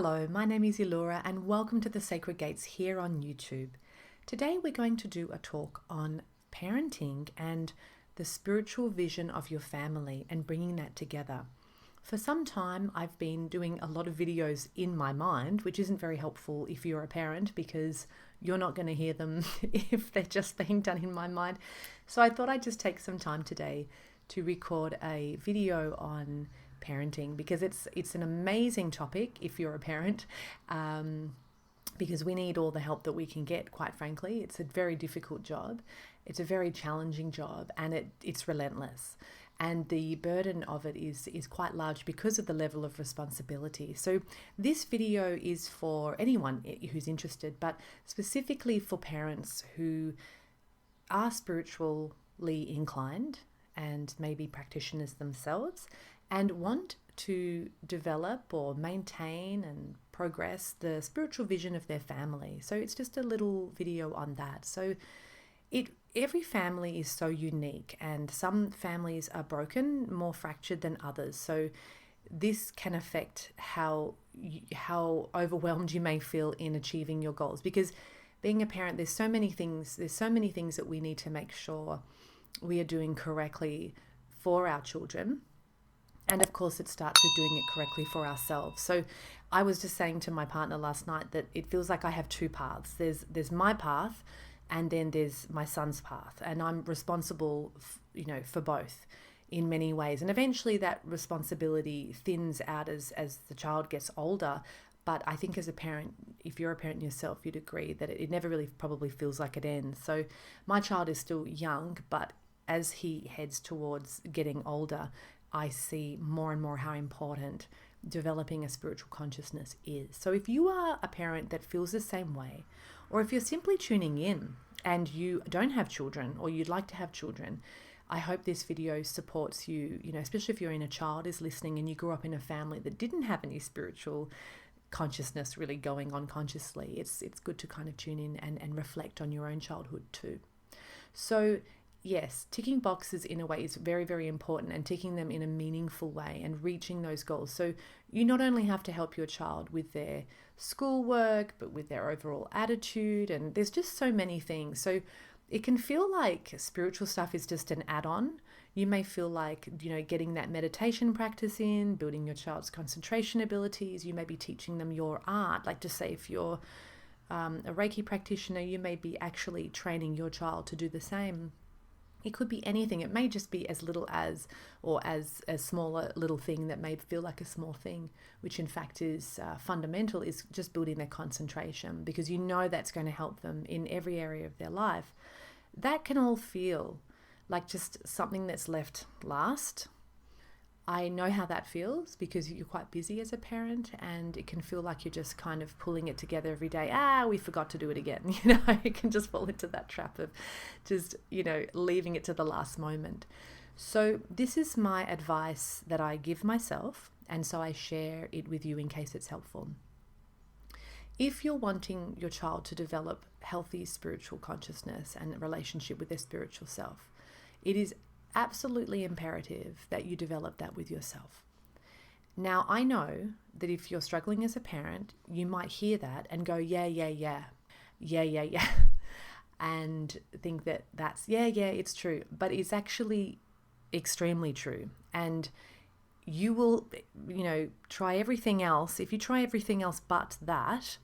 Hello, my name is Elura and welcome to the Sacred Gates here on YouTube. Today we're going to do a talk on parenting and the spiritual vision of your family and bringing that together. For some time I've been doing a lot of videos in my mind, which isn't very helpful if you're a parent because you're not going to hear them if they're just being done in my mind. So I thought I'd just take some time today to record a video on parenting because it's an amazing topic if you're a parent, because we need all the help that we can get, quite frankly. It's a very difficult job, it's a very challenging job, and it's relentless, and the burden of it is quite large because of the level of responsibility. So this video is for anyone who's interested, but specifically for parents who are spiritually inclined and maybe practitioners themselves and want to develop or maintain and progress the spiritual vision of their family. So it's just a little video on that. So every family is so unique, and some families are broken, more fractured than others. So this can affect how overwhelmed you may feel in achieving your goals, because being a parent, there's so many things that we need to make sure we are doing correctly for our children. And of course, it starts with doing it correctly for ourselves. So I was just saying to my partner last night that it feels like I have two paths. There's my path, and then there's my son's path. And I'm responsible, for both in many ways. And eventually that responsibility thins out as the child gets older. But I think as a parent, if you're a parent yourself, you'd agree that it never really probably feels like it ends. So my child is still young, but as he heads towards getting older, I see more and more how important developing a spiritual consciousness is. So if you are a parent that feels the same way, or if you're simply tuning in and you don't have children or you'd like to have children, I hope this video supports you, especially if you're in a child is listening and you grew up in a family that didn't have any spiritual consciousness really going on consciously. It's good to kind of tune in and reflect on your own childhood too. So yes, ticking boxes in a way is very, very important, and ticking them in a meaningful way and reaching those goals. So you not only have to help your child with their schoolwork, but with their overall attitude, and there's just so many things. So it can feel like spiritual stuff is just an add-on. You may feel like, getting that meditation practice in, building your child's concentration abilities. You may be teaching them your art. Like, just say if you're a Reiki practitioner, you may be actually training your child to do the same. It could be anything. It may just be as little as, or as small a little thing that may feel like a small thing, which in fact is fundamental, is just building their concentration, because that's going to help them in every area of their life. That can all feel like just something that's left last. I know how that feels because you're quite busy as a parent, and it can feel like you're just kind of pulling it together every day. We forgot to do it again. You can just fall into that trap of just, leaving it to the last moment. So this is my advice that I give myself, and so I share it with you in case it's helpful. If you're wanting your child to develop healthy spiritual consciousness and a relationship with their spiritual self, it is absolutely imperative that you develop that with yourself. Now, I know that if you're struggling as a parent, you might hear that and go, yeah, and think that that's, it's true, but it's actually extremely true. And you will, try everything else. If you try everything else but that,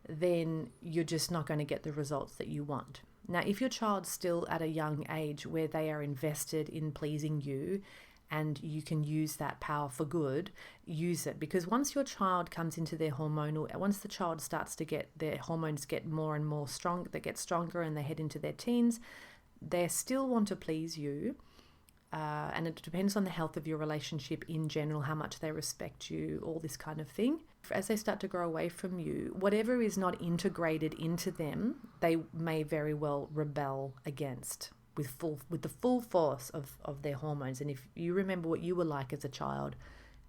then you're just not going to get the results that you want. Now, if your child's still at a young age where they are invested in pleasing you, and you can use that power for good, use it. Because once your child comes into their once the child starts to get their hormones get more and more strong, they get stronger and they head into their teens, they still want to please you. And it depends on the health of your relationship in general, how much they respect you, all this kind of thing. As they start to grow away from you, whatever is not integrated into them, they may very well rebel against with the full force of their hormones. And if you remember what you were like as a child,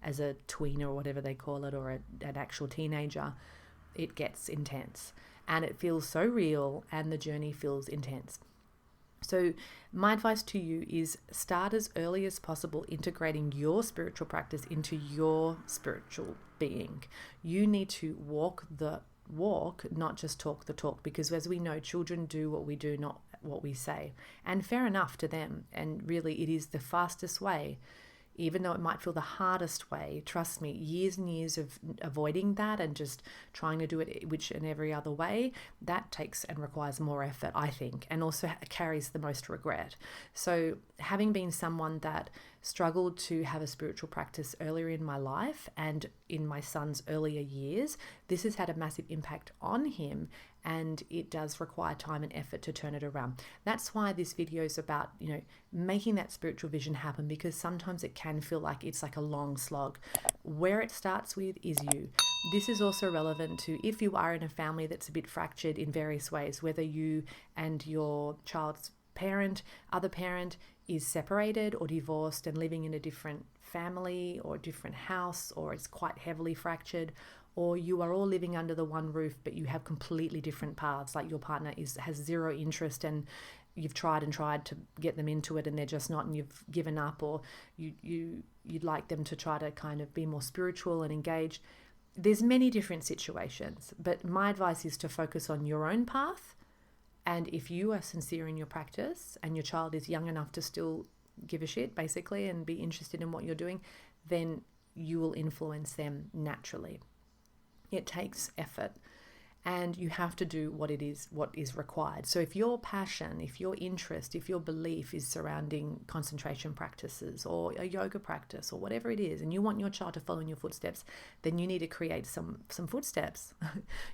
as a tweener or whatever they call it, or an actual teenager, it gets intense and it feels so real, and the journey feels intense. So my advice to you is start as early as possible integrating your spiritual practice into your spiritual being. You need to walk the walk, not just talk the talk, because as we know, children do what we do, not what we say. And fair enough to them. And really, it is the fastest way. Even though it might feel the hardest way, trust me, years and years of avoiding that and just trying to do it which and every other way, that takes and requires more effort, I think, and also carries the most regret. So having been someone that struggled to have a spiritual practice earlier in my life and in my son's earlier years, this has had a massive impact on him, and it does require time and effort to turn it around. That's why this video is about, making that spiritual vision happen, because sometimes it can feel like it's like a long slog. Where it starts with is you. This is also relevant to if you are in a family that's a bit fractured in various ways, whether you and your child's other parent is separated or divorced and living in a different family or a different house, or it's quite heavily fractured, or you are all living under the one roof but you have completely different paths, like your partner has zero interest and you've tried to get them into it and they're just not, and you've given up, or you'd like them to try to kind of be more spiritual and engaged. There's many different situations, but my advice is to focus on your own path. And if you are sincere in your practice and your child is young enough to still give a shit, basically, and be interested in what you're doing, then you will influence them naturally. It takes effort, and you have to do what is required. So if your passion, if your interest, if your belief is surrounding concentration practices or a yoga practice or whatever it is, and you want your child to follow in your footsteps, then you need to create some footsteps.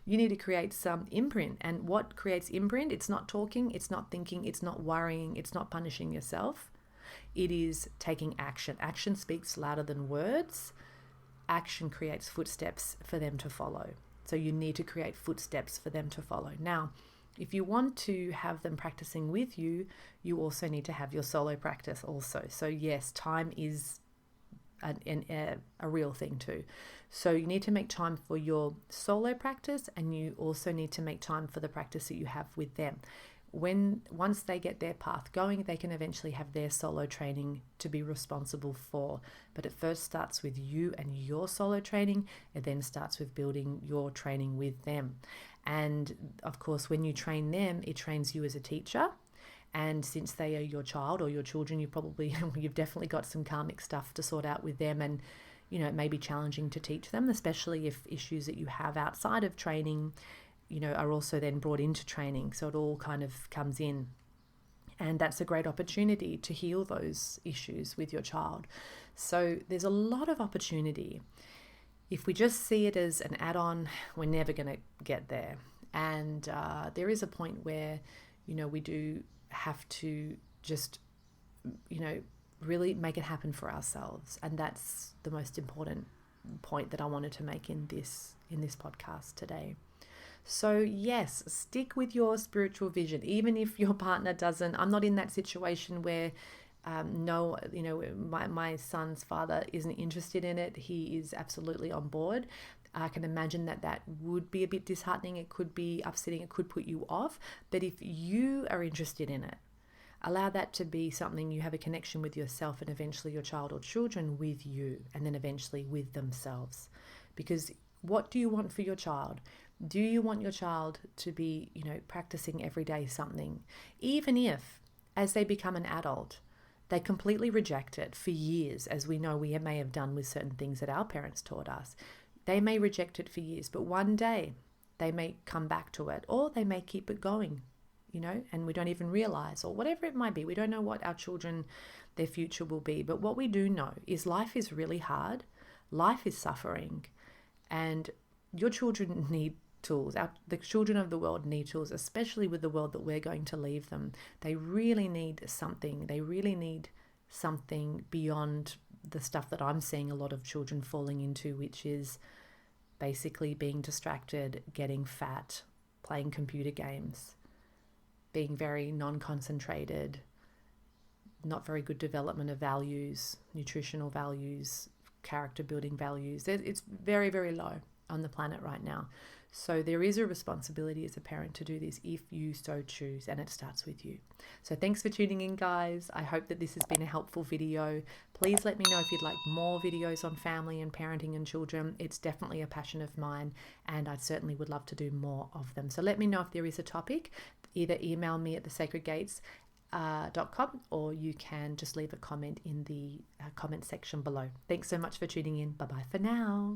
You need to create some imprint. And what creates imprint? It's not talking, it's not thinking, it's not worrying, it's not punishing yourself. It is taking action. Action speaks louder than words. Action creates footsteps for them to follow. So you need to create footsteps for them to follow. Now, if you want to have them practicing with you, you also need to have your solo practice also. So yes, time is a real thing too. So you need to make time for your solo practice, and you also need to make time for the practice that you have with them. Once they get their path going, they can eventually have their solo training to be responsible for. But it first starts with you and your solo training. It then starts with building your training with them. And of course, when you train them, it trains you as a teacher. And since they are your child or your children, you've definitely got some karmic stuff to sort out with them. And, it may be challenging to teach them, especially if issues that you have outside of training are also then brought into training. So it all kind of comes in. And that's a great opportunity to heal those issues with your child. So there's a lot of opportunity. If we just see it as an add-on, we're never going to get there. And there is a point where, we do have to just, really make it happen for ourselves. And that's the most important point that I wanted to make in this podcast today. So yes, stick with your spiritual vision, even if your partner doesn't. I'm not in that situation where my son's father isn't interested in it. He is absolutely on board. I can imagine that would be a bit disheartening. It could be upsetting. It could put you off. But if you are interested in it, allow that to be something you have a connection with yourself, and eventually your child or children with you, and then eventually with themselves. Because what do you want for your child? Do you want your child to be, practicing every day something, even if, as they become an adult, they completely reject it for years, as we know we may have done with certain things that our parents taught us? They may reject it for years, but one day they may come back to it, or they may keep it going, and we don't even realize, or whatever it might be. We don't know what our children, their future will be. But what we do know is life is really hard. Life is suffering, and your children need tools. The children of the world need tools, especially with the world that we're going to leave them. They really need something. They really need something beyond the stuff that I'm seeing a lot of children falling into, which is basically being distracted, getting fat, playing computer games, being very non-concentrated, not very good development of values, nutritional values, character building values. It's very, very low. on the planet right now. So there is a responsibility as a parent to do this if you so choose, and it starts with you. So thanks for tuning in, guys. I hope that this has been a helpful video. Please let me know if you'd like more videos on family and parenting and children. It's definitely a passion of mine, and I certainly would love to do more of them. So let me know if there is a topic. Either email me at thesacredgates.com, or you can just leave a comment in the comment section below. Thanks so much for tuning in. Bye-bye for now.